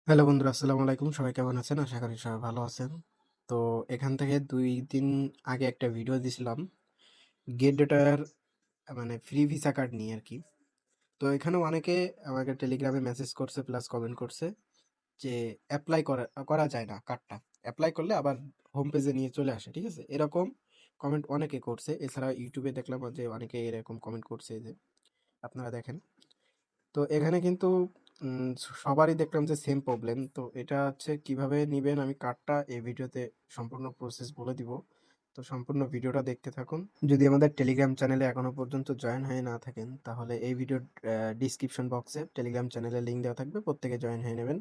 Hello বন্ধুরা, আসসালামু আলাইকুম। সবাই কেমন আছেন? আশা করি সবাই ভালো আছেন। তো এখান থেকে ২ দিন আগে একটা ভিডিও দিছিলাম গেট ডেটার মানে ফ্রি ভিসা কার্ড নিয়ে আরকি। তো এখানে অনেকে আমাকে টেলিগ্রামে মেসেজ করছে প্লাস কমেন্ট করছে যে এপ্লাই করা করা যায় না কার্ডটা। এপ্লাই করলে আবার হোম পেজে নিয়ে চলে আসে। ঠিক আছে? এরকম কমেন্ট অনেকে করছে। এছাড়া ইউটিউবে দেখলাম যে অনেকে এরকম কমেন্ট করছে যে আপনারা দেখেন। তো এখানে কিন্তু সবারই দেখলাম যে সেম প্রবলেম। তো এটা হচ্ছে কিভাবে নিবেন আমি কার্ডটা এই ভিডিওতে সম্পূর্ণ প্রসেস বলে দিব। তো সম্পূর্ণ ভিডিওটা দেখতে থাকুন। যদি আমাদের টেলিগ্রাম চ্যানেলে এখনো পর্যন্ত জয়েন হয়ে না থাকেন তাহলে এই ভিডিওর ডিসক্রিপশন বক্সে টেলিগ্রাম চ্যানেলের লিংক দেওয়া থাকবে। প্রত্যেকে জয়েন হয়ে নেবেন।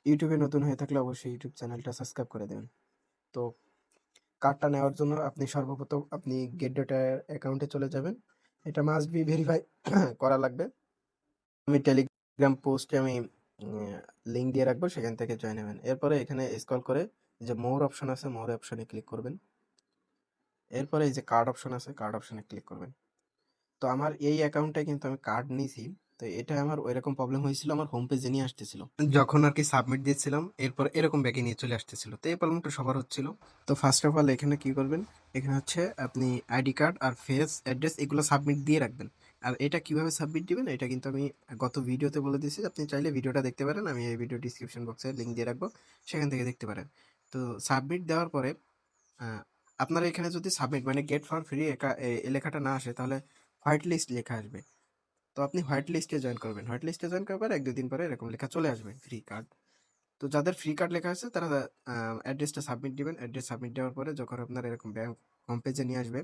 ইউটিউবে নতুন হয়ে থাকলে অবশ্যই ইউটিউব চ্যানেলটা সাবস্ক্রাইব করে দেবেন। তো কার্ডটা নেওয়ার জন্য আপনি সর্বপ্রথম আপনি গেট ডেটা অ্যাকাউন্টে চলে যাবেন। এটা মাস্ট বি ভেরিফাই করা লাগবে। আমি টেলিগ্রাম পোস্টে আমি লিঙ্ক দিয়ে রাখবো, সেখান থেকে জয়েন হবেন। এরপরে এখানে স্ক্রল করে যে মোর অপশন আছে, মোর অপশনে ক্লিক করবেন। এরপরে এই যে কার্ড অপশন আছে, কার্ড অপশনে ক্লিক করবেন। তো আমার এই অ্যাকাউন্টে কিন্তু আমি কার্ড নিয়েছি। তো এটা আমার ওইরকম প্রবলেম হয়েছিল, আমার হোম পেজে নিয়ে আসতেছিল যখন আর কি সাবমিট দিচ্ছিলাম। এরপর এরকম ব্যাগে নিয়ে চলে আসতেছিল। তো এই প্রবলেমটা সবার হচ্ছিল। তো ফার্স্ট অফ অল এখানে কি করবেন, এখানে হচ্ছে আপনি আইডি কার্ড আর ফেস অ্যাড্রেস এগুলো সাবমিট দিয়ে রাখবেন। আর এটা কিভাবে সাবমিট দিবেন এটা কিন্তু আমি গত ভিডিওতে বলে দিয়েছি। আপনি চাইলে ভিডিওটা দেখতে পারেন, আমি এই ভিডিও ডিসক্রিপশন বক্সে লিঙ্ক দিয়ে রাখবো, সেখান থেকে দেখতে পারেন। তো সাবমিট দেওয়ার পরে আহ, আপনার এখানে যদি সাবমিট মানে গেট ফর ফ্রি এই লেখাটা না আসে তাহলে হোয়াইট লিস্ট লেখা আসবে। তো আপনি হোয়াইট লিস্টে জয়েন করবেন। হোয়াইট লিস্টে জয়েন করার পর ১-২ দিন পরে এরকম লেখা চলে আসবে ফ্রি কার্ড। তো যাদের ফ্রি কার্ড লেখা আছে তারা অ্যাড্রেসটা সাবমিট দিবেন। অ্যাড্রেস সাবমিট দেওয়ার পরে যখন আপনার এরকম ব্যাংক হোম পেজে নিয়ে আসবে,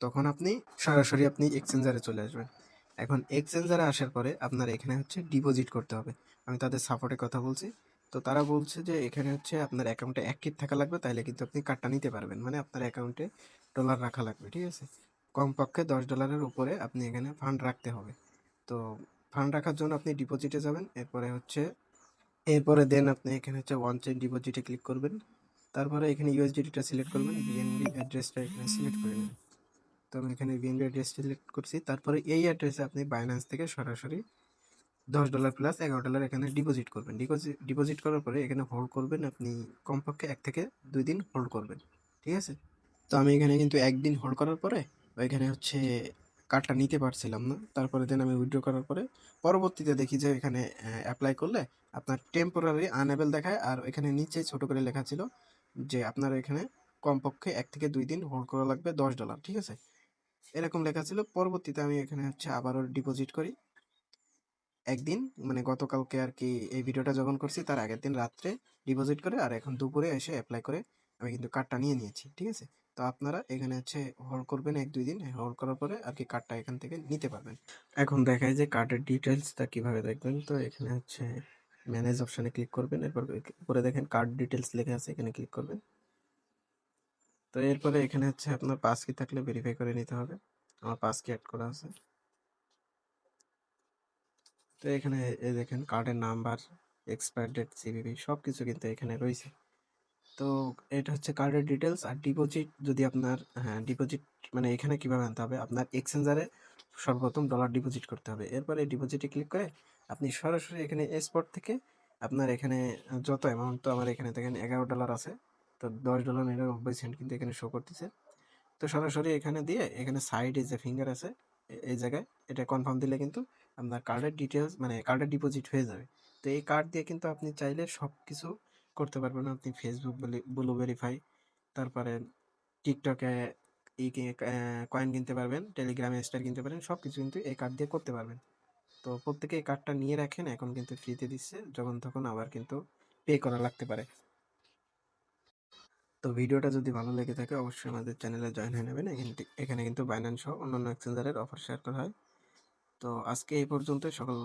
তখন আপনি সরাসরি আপনি এক্সচেঞ্জারে চলে আসবেন। এখন এক্সচেঞ্জারে আসার পরে আপনার এখানে হচ্ছে ডিপোজিট করতে হবে। আমি তাদের সাপোর্টে কথা বলছি। তো তারা বলছে যে এখানে হচ্ছে আপনার অ্যাকাউন্টে অ্যাক্টিভ থাকা লাগবে, তাইলে কিন্তু আপনি কার্ডটা নিতে পারবেন। মানে আপনার অ্যাকাউন্টে ডলার রাখা লাগবে। ঠিক আছে? কমপক্ষে $১০ উপরে আপনি এখানে ফান্ড রাখতে হবে। তো ফান্ড রাখার জন্য আপনি ডিপোজিটে যাবেন। এরপরে দেন আপনি এখানে হচ্ছে ওয়ান টাইম ডিপোজিটে ক্লিক করবেন। তারপরে এখানে ইউএসডিটিটা সিলেক্ট করবেন। বিএনবি অ্যাড্রেসটা এখানে সিলেক্ট করে নেবেন। তো আমি এখানে বিএনবি অ্যাড্রেস সিলেক্ট করছি। তারপরে এই অ্যাড্রেসে আপনি বাইন্যান্স থেকে সরাসরি $১০ প্লাস $১১ এখানে ডিপোজিট করবেন। ডিপোজিট করার পরে এখানে হোল্ড করবেন আপনি কমপক্ষে ১ থেকে ২ দিন হোল্ড করবেন। ঠিক আছে? তো আমি এখানে কিন্তু ১ দিন হোল্ড করার পরে ওইখানে হচ্ছে কার্ডটা নিতে পারছিলাম না। তারপরে দেন আমি উইথড্র করার পরে পরবর্তীতে দেখি যে এখানে এপ্লাই করলে আপনার টেম্পোরারি আনএবল দেখায়, আর এখানে নিচে ছোট করে লেখা ছিল যে আপনার এখানে কমপক্ষে ১ থেকে ২ দিন হোল্ড করা লাগবে $১০। ঠিক আছে? এরকম লেখা ছিল। পরবর্তীতে আমি এখানে হচ্ছে আবারও ডিপোজিট করি। একদিন মানে গতকালকে আরকি এই ভিডিওটা যখন করছি তার আগের দিন রাত্রে ডিপোজিট করে আর এখন দুপুরে এসে এপ্লাই করে আমি কিন্তু কার্ডটা নিয়ে নিয়েছি। ঠিক আছে? তো আপনারা এখানে হচ্ছে হোল্ড করবেন ১-২ দিন। হোল্ড করার পরে আরকি কার্ডটা এখান থেকে নিতে পারবেন। এখন দেখায় যে কার্ডের ডিটেইলসটা কিভাবে দেখবেন। তো এখানে হচ্ছে ম্যানেজ অপশনে ক্লিক করবেন। এরপর উপরে দেখেন কার্ড ডিটেইলস লেখা আছে, এখানে ক্লিক করবেন। তো এরপরে এখানে হচ্ছে আপনার পাস কি থাকলে ভেরিফাই করে নিতে হবে। আমার পাস কি এড করা আছে। তো এখানে এই দেখেন কার্ডের নাম্বার, এক্সপায়ার ডেট, সিভিভি সবকিছু কিন্তু এখানে রয়েছে। তো এটা হচ্ছে কার্ডের ডিটেলস। আর ডিপোজিট যদি আপনার ডিপোজিট মানে এখানে কিভাবে আনতে হবে, আপনার এক্সচেঞ্জারে সর্বপ্রথম ডলার ডিপোজিট করতে হবে। এরপরে ডিপোজিটে ক্লিক করে আপনি সরাসরি এখানে স্পট থেকে আপনার এখানে যত অ্যামাউন্ট, তো আমার এখানে দেখেন $১১ আছে। তো $১০.৯৯ কিন্তু এখানে শো করতেছে। তো সরাসরি এখানে দিয়ে এখানে সাইডে যে ফিঙ্গার আছে এই জায়গায় এটা কনফার্ম দিলে কিন্তু আপনার কার্ডের ডিটেলস মানে কার্ডের ডিপোজিট হয়ে যাবে। তো এই কার্ড দিয়ে কিন্তু আপনি চাইলে সব কিছু করতে পারবেন। আপনি ফেসবুক ব্লু ভেরিফাই, তারপরে টিকটকে কয়েন কিনতে পারবেন, টেলিগ্রামে স্টার কিনতে পারেন, সব কিছু কিন্তু এই কার্ড দিয়ে করতে পারবেন। তো প্রত্যেকে এই কার্ডটা নিয়ে রাখেন, এখন কিন্তু ফ্রিতে দিচ্ছে, যখন তখন আবার কিন্তু পে করা লাগতে পারে। তো ভিডিওটা যদি ভালো লেগে থাকে অবশ্যই আমাদের চ্যানেলে জয়েন হয়ে নেবেন। এখানে কিন্তু বাইন্যান্স সহ অন্যান্য এক্সচেঞ্জারের অফার শেয়ার করা হয়। তো আজকে এই পর্যন্তই। সকল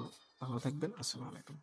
ভালো থাকবেন। আসসালামু আলাইকুম।